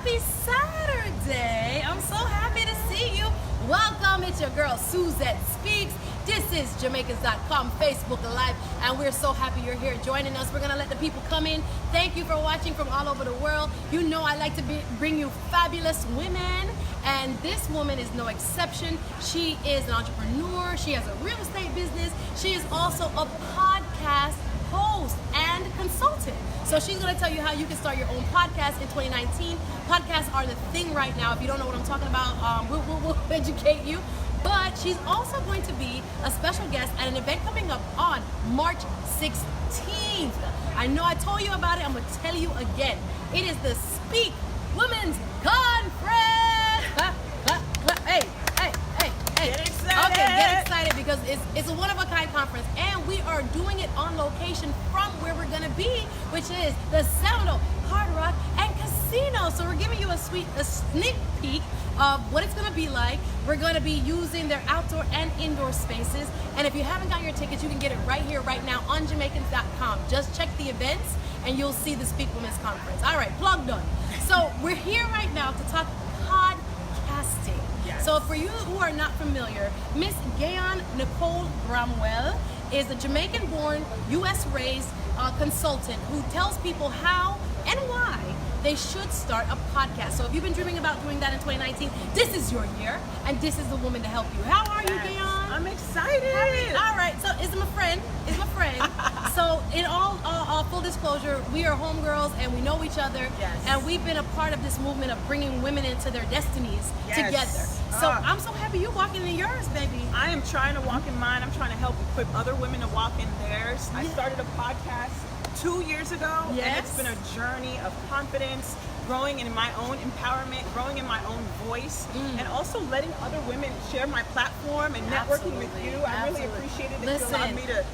Happy Saturday. I'm so happy to see you. Welcome. It's your girl, Suzette Speaks. This is Jamaicans.com Facebook Live, and we're so happy you're here joining us. We're going to let the people come in. Thank you for watching from all over the world. You know I like to bring you fabulous women, and this woman is no exception. She is an entrepreneur. She has a real estate business. She is also a podcast host and consultant. So she's going to tell you how you can start your own podcast in 2019. Podcasts are the thing right now. If you don't know what I'm talking about, we'll educate you. But she's also going to be a special guest at an event coming up on March 16th. I know I told you about it. I'm going to tell you again. It is the Speak Women's Conference. Hey. Get excited. Okay, get excited because it's a one-of-a-kind conference, and we are doing it on location from where we're going to be, which is the Sound Hard Rock and Casino. So we're giving you a sneak peek of what it's going to be like. We're going to be using their outdoor and indoor spaces, and if you haven't got your tickets, you can get it right here, right now on Jamaicans.com. Just check the events, and you'll see the Speak Women's Conference. All right, plug done. So we're here right now to talk podcasting. Yes. So for you who are not familiar, Miss Gayon Nicole Bramwell is a Jamaican-born, U.S.-raised consultant who tells people how and why they should start a podcast. So if you've been dreaming about doing that in 2019, this is your year, and this is the woman to help you. How are you, Gayon? I'm excited. All right, so it's my friend. So in all full disclosure, we are homegirls and we know each other. Yes. And we've been a part of this movement of bringing women into their destinies together. So I'm so happy you're walking in yours, baby. I am trying to walk in mine. I'm trying to help equip other women to walk in theirs. I started a podcast 2 years ago, and it's been a journey of confidence, growing in my own empowerment, growing in my own voice, and also letting other women share my platform and networking with you. I really appreciated that you allowed me to,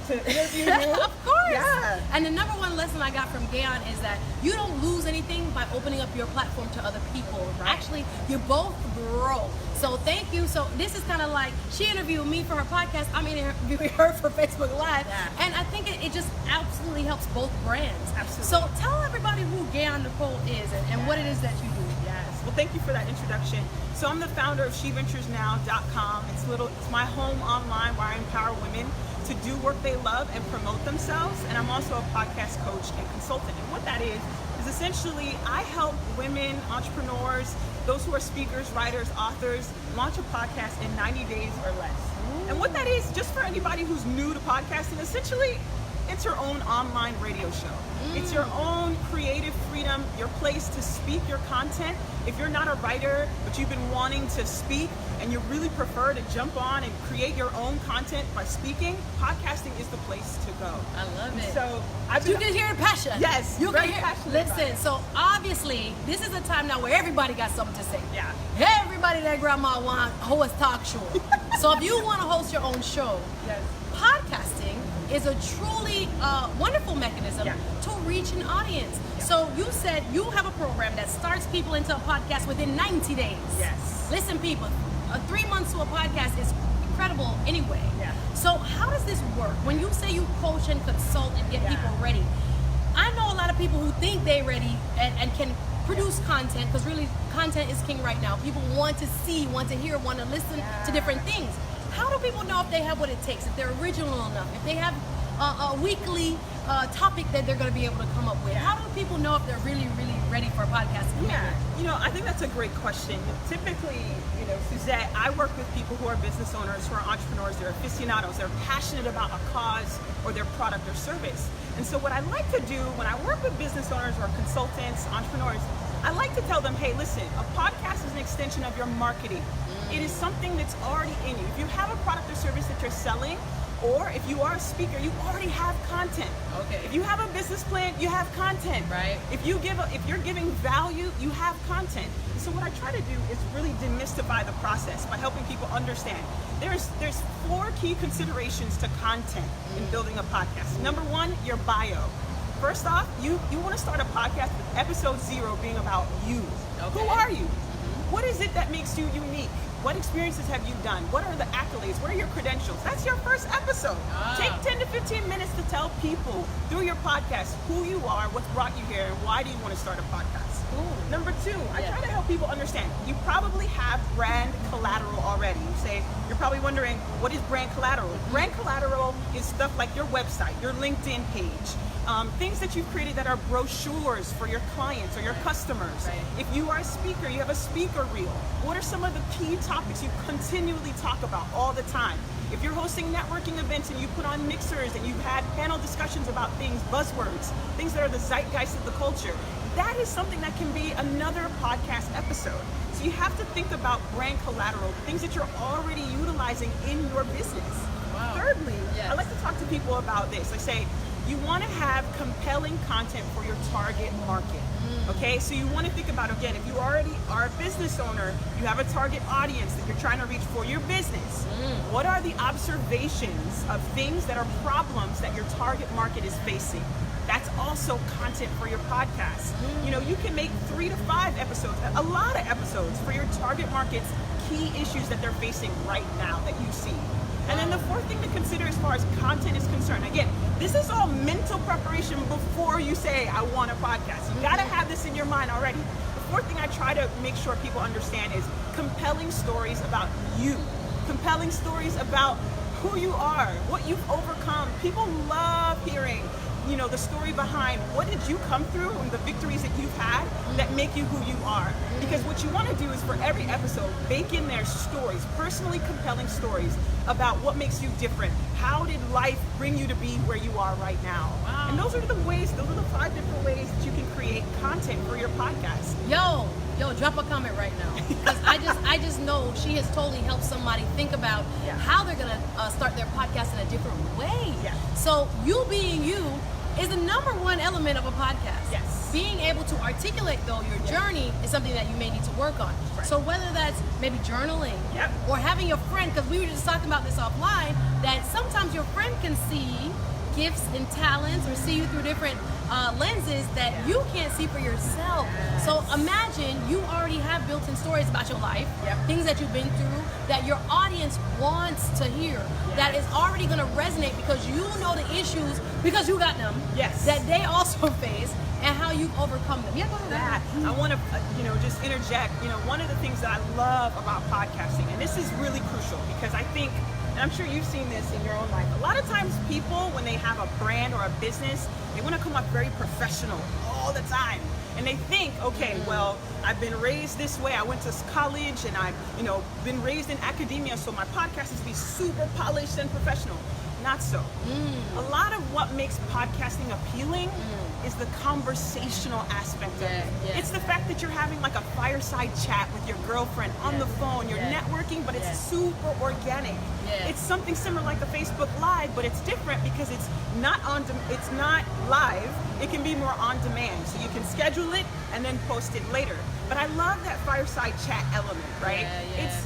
to interview you. Of course. Yeah. And the number one lesson I got from Gayon is that you don't lose anything by opening up your platform to other people. Right. Actually, you both grow. So thank you. So this is kind of like she interviewed me for her podcast. I'm interviewing her for Facebook Live. Yeah. And I think it just absolutely helps both brands. Absolutely. So tell everybody who Gayon Nicole is and what it is that you do. Yes. Well, thank you for that introduction. So I'm the founder of SheVenturesNow.com. It's my home online where I empower women to do work they love and promote themselves. And I'm also a podcast coach and consultant. And what that is essentially I help women, entrepreneurs, those who are speakers, writers, authors, launch a podcast in 90 days or less. Ooh. And what that is, just for anybody who's new to podcasting, essentially it's your own online radio show. It's your own creative freedom, your place to speak your content. If you're not a writer, but you've been wanting to speak and you really prefer to jump on and create your own content by speaking, podcasting is the place to go. I love it. So you can hear the passion. Yes, you very can hear. passionate. Listen, so obviously this is a time now where everybody got something to say. Yeah. Everybody that grandma want host talk show. So if you want to host your own show, Yes. podcasting is a truly wonderful mechanism to reach an audience. Yeah. So you said you have a program that starts people into a podcast within 90 days. Yes. Listen, people, 3 months to a podcast is incredible anyway. Yeah. So how does this work? When you say you coach and consult and get people ready, I know a lot of people who think they're ready and can produce content, because really content is king right now. People want to see, want to hear, want to listen to different things. How do people know if they have what it takes, if they're original enough, if they have a weekly topic that they're going to be able to come up with? How do people know if they're really, really ready for a podcast? I think that's a great question. Typically, Suzette, I work with people who are business owners, who are entrepreneurs, they're aficionados, they're passionate about a cause or their product or service. And so what I like to do when I work with business owners or consultants, entrepreneurs, I like to tell them, hey, listen, a podcast is an extension of your marketing. It is something that's already in you. If you have a product or service that you're selling, or if you are a speaker, you already have content. Okay. If you have a business plan, you have content. Right. If you're giving value, you have content. So what I try to do is really demystify the process by helping people understand. There's 4 key considerations to content in building a podcast. Number 1, your bio. First off, you want to start a podcast with episode 0 being about you. Okay. Who are you? What is it that makes you unique? What experiences have you done? What are the accolades? What are your credentials? That's your first episode. Take 10 to 15 minutes to tell people through your podcast who you are, what's brought you here, and why do you want to start a podcast. Cool. Number two, I try to help people understand. You probably have brand collateral already. You're probably wondering, what is brand collateral? Brand collateral is stuff like your website, your LinkedIn page, things that you've created that are brochures for your clients or your customers. Right. If you are a speaker, you have a speaker reel. What are some of the key topics you continually talk about all the time? If you're hosting networking events and you put on mixers and you've had panel discussions about things, buzzwords, things that are the zeitgeist of the culture, that is something that can be another podcast episode. So you have to think about brand collateral, things that you're already utilizing in your business. Wow. Thirdly, Yes. I like to talk to people about this. I say, you want to have compelling content for your target market. Okay, so you want to think about, again, if you already are a business owner, you have a target audience that you're trying to reach for your business. What are the observations of things that are problems that your target market is facing? That's also content for your podcast. You know, you can make 3 to 5 episodes, a lot of episodes for your target market's key issues that they're facing right now that you see. And then the fourth thing to consider as far as content is concerned, again, this is all mental preparation before you say, I want a podcast. You gotta have this in your mind already. The fourth thing I try to make sure people understand is compelling stories about you. Compelling stories about who you are, what you've overcome. People love hearing, you know, the story behind what did you come through and the victories that you've had that make you who you are. Because what you want to do is for every episode, bake in their stories, personally compelling stories about what makes you different. How did life bring you to be where you are right now? Wow. And those are the 5 different ways that you can create content for your podcast. Yo, drop a comment right now, because I just know she has totally helped somebody think about how they're gonna start their podcast in a different way. Yeah. So you being you is the number one element of a podcast. Yes. Being able to articulate though your journey is something that you may need to work on. Right. So whether that's maybe journaling or having a friend, because we were just talking about this offline, that sometimes your friend can see gifts and talents or see you through different lenses that you can't see for yourself. Yes. So imagine you already have built-in stories about your life, things that you've been through, that your audience wants to hear, that is already going to resonate because you know the issues, because you got them, that they also face, and how you've overcome them. Yeah, go ahead. I want to, just interject. One of the things that I love about podcasting, and this is really crucial because I think, and I'm sure you've seen this in your own life, a lot of times people, when they have a brand or a business, they want to come up very professional all the time. And they think, okay, well, I've been raised this way. I went to college and I've, been raised in academia, so my podcast is to be super polished and professional. Not so. A lot of what makes podcasting appealing is the conversational aspect of it. It's the fact that you're having like a fireside chat with your girlfriend on the phone. You're networking, but it's super organic. It's something similar like a Facebook Live, but it's different because it's not it's not live. It can be more on demand, so you can schedule it and then post it later. But I love that fireside chat element, right? It's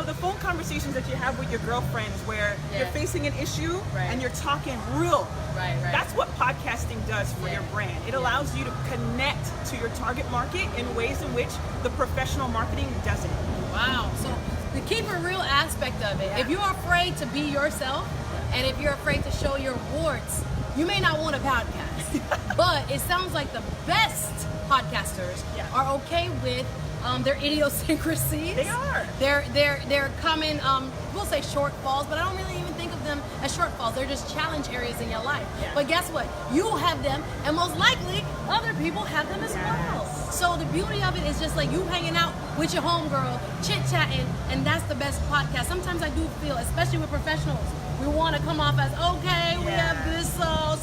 the phone conversations that you have with your girlfriends where you're facing an issue and you're talking real. That's what podcasting does for your brand. It allows you to connect to your target market in ways in which the professional marketing doesn't. Wow. So the keep it real aspect of it. If you're afraid to be yourself and if you're afraid to show your warts, you may not want a podcast. But it sounds like the best podcasters are okay with their idiosyncrasies. They are. They're common, we'll say shortfalls, but I don't really even think of them as shortfalls. They're just challenge areas in your life. But guess what? You have them, and most likely other people have them as well. So the beauty of it is just like you hanging out with your homegirl, chit-chatting, and that's the best podcast. Sometimes I do feel, especially with professionals, we want to come off as, okay, we have this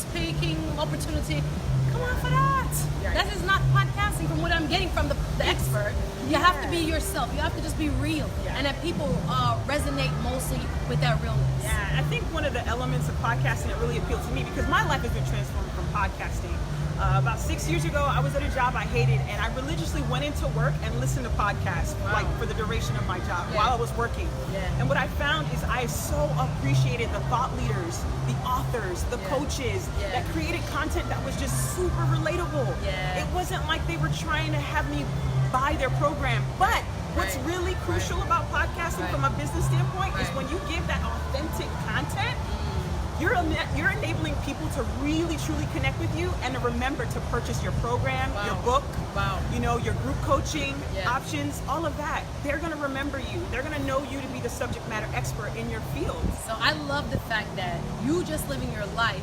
speaking opportunity. Come on for that. That is not podcasting from what I'm getting from the expert. You have to be yourself. You have to just be real. And that people resonate mostly with that realness. Yeah, I think one of the elements of podcasting that really appealed to me, because my life has been transformed from podcasting. About 6 years ago, I was at a job I hated, and I religiously went into work and listened to podcasts like for the duration of my job while I was working. And what I found is I so appreciated the thought leaders, the authors, the coaches that created content that was just super relatable. It wasn't like they were trying to have me buy their program. But what's really crucial about podcasting from a business standpoint is when you give that authentic content, you're enabling people to really truly connect with you and to remember to purchase your program, your book, you know, your group coaching options, all of that. They're going to remember you. They're going to know you to be the subject matter expert in your field. So I love the fact that you just living your life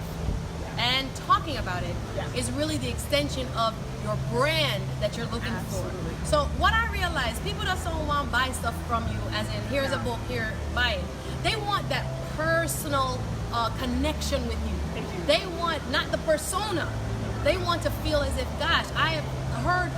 and talking about it is really the extension of your brand that you're looking for. So what I realize, people just don't want to buy stuff from you as in, here's a book, here, buy it. They want that personal connection with you. They want not the persona. They want to feel as if, gosh, I have heard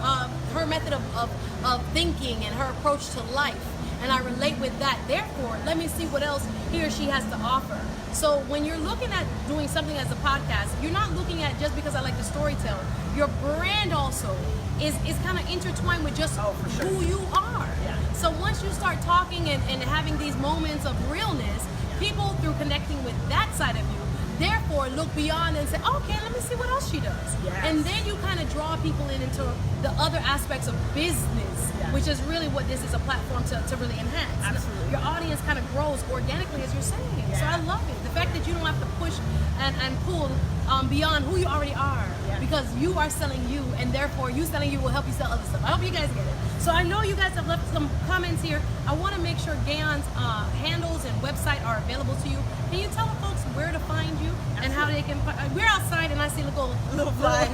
her method of thinking and her approach to life, and I relate with that. Therefore, let me see what else he or she has to offer. So when you're looking at doing something as a podcast, you're not looking at just because I like the storyteller. Your brand also is kind of intertwined with just who you are. So once you start talking and having these moments of realness, people, through connecting with that side of you, therefore look beyond and say, okay, let me see what else she does. And then you kind of draw people into the other aspects of business, which is really what this is a platform to really enhance. Absolutely. Your audience kind of grows organically, as you're saying. So I love it. The fact that you don't have to push and pull beyond who you already are, because you are selling you, and therefore you selling you will help you sell other stuff. I hope you guys get it. So I know you guys have left some comments here. I want to make sure Gayon's handles and website are available to you. Can you tell the folks where to find you and how they can find? We're outside and I see little flies.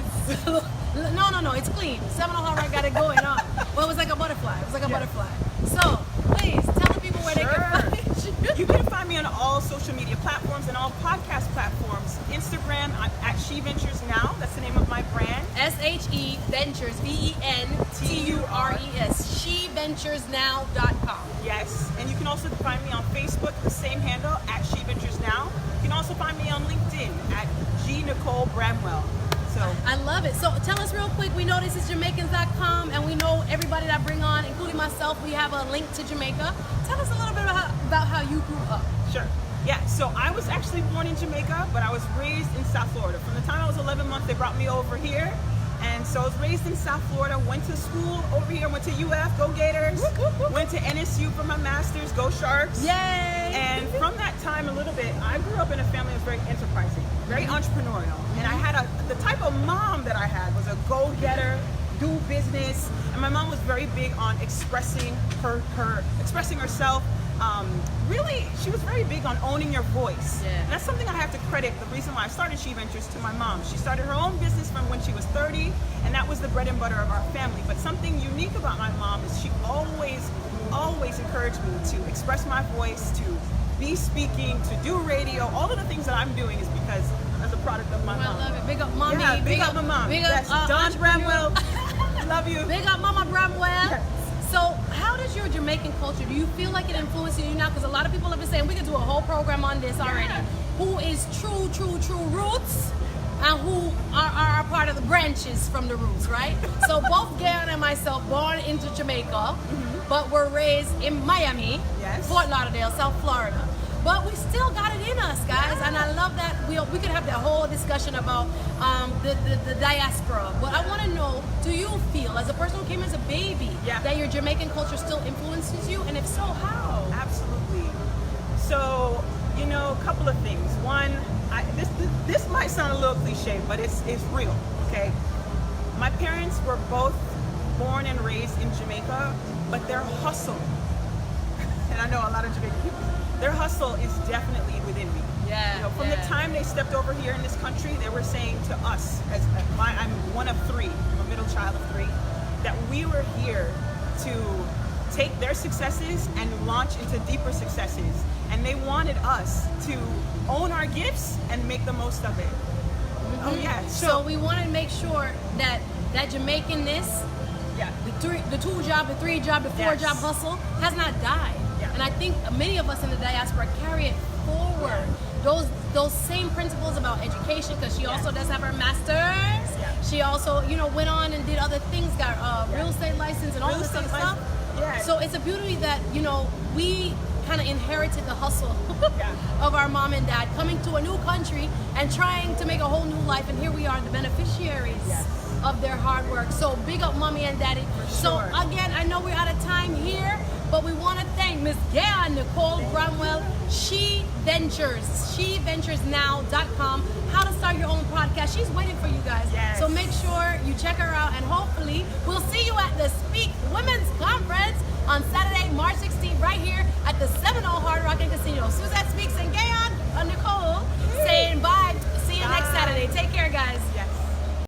No, it's clean. Seminole Hall got it going on. Well, it was like a butterfly. It was like a butterfly. So please tell the people where they can find you. You can find me on all social media platforms and all podcast platforms. Instagram, I'm at She Ventures Now. That's the name of my brand. SHE Ventures, VENTURES, SheVenturesNow.com. Yes, and you can also find me on Facebook, the same handle, at She Ventures Now. You can also find me on LinkedIn at Gayon Nicole Bramwell. So I love it. So tell us real quick, we know this is Jamaicans.com, and we know everybody that I bring on, including myself, we have a link to Jamaica. Tell us a little bit about how you grew up. Sure. Yeah, so I was actually born in Jamaica, but I was raised in South Florida. From the time I was 11 months, they brought me over here. And so I was raised in South Florida, went to school over here, went to UF, go Gators, went to NSU for my master's, go Sharks. Yay! And from that time a little bit, I grew up in a family that was very enterprising, very entrepreneurial. And I had the type of mom that I had was a go-getter, do business. And my mom was very big on expressing expressing herself. Really, she was very big on owning your voice. And that's something I have to credit the reason why I started She Ventures to my mom. She started her own business from when she was 30, and that was the bread and butter of our family. But something unique about my mom is she always encouraged me to express my voice, to be speaking, to do radio. All of the things that I'm doing is because as a product of my mom. I love it. Big up mommy. Yeah, big up my mom. Big up Don Bramwell. Love you. Big up Mama Bramwell. So how does your Jamaican culture, do you feel like it influences you now? Because a lot of people have been saying, we could do a whole program on this already. Who is true roots and who are a part of the branches from the roots, right? So both Gayon and myself born into Jamaica, but were raised in Miami, Fort Lauderdale, South Florida. But we still got it in us, guys, and I love that we could have that whole discussion about the diaspora. But I want to know, do you feel, as a person who came as a baby, that your Jamaican culture still influences you, and if so, how? Absolutely. So, you know, a couple of things. One, this might sound a little cliche, but it's real, okay? My parents were both born and raised in Jamaica, but their hustle, and I know a lot of Jamaican people, their hustle is definitely within me. You know, from the time they stepped over here in this country, they were saying to us, I'm one of three, I'm a middle child of three, that we were here to take their successes and launch into deeper successes. And they wanted us to own our gifts and make the most of it. Oh yeah. So we want to make sure that Jamaicanness, the 2 job, the 3 job, the 4 job hustle has not died. And I think many of us in the diaspora carry it forward. Those same principles about education, because she also does have her master's. She also, went on and did other things, got real estate license and all this other stuff. So it's a beauty that, we kind of inherited the hustle of our mom and dad coming to a new country and trying to make a whole new life. And here we are, the beneficiaries of their hard work. So big up mommy and daddy. So again, I know we're out of time here, But we want to thank Miss Gayon Nicole Bramwell, She Ventures, SheVenturesNow.com. How to start your own podcast. She's waiting for you guys. Yes. So make sure you check her out, and hopefully we'll see you at the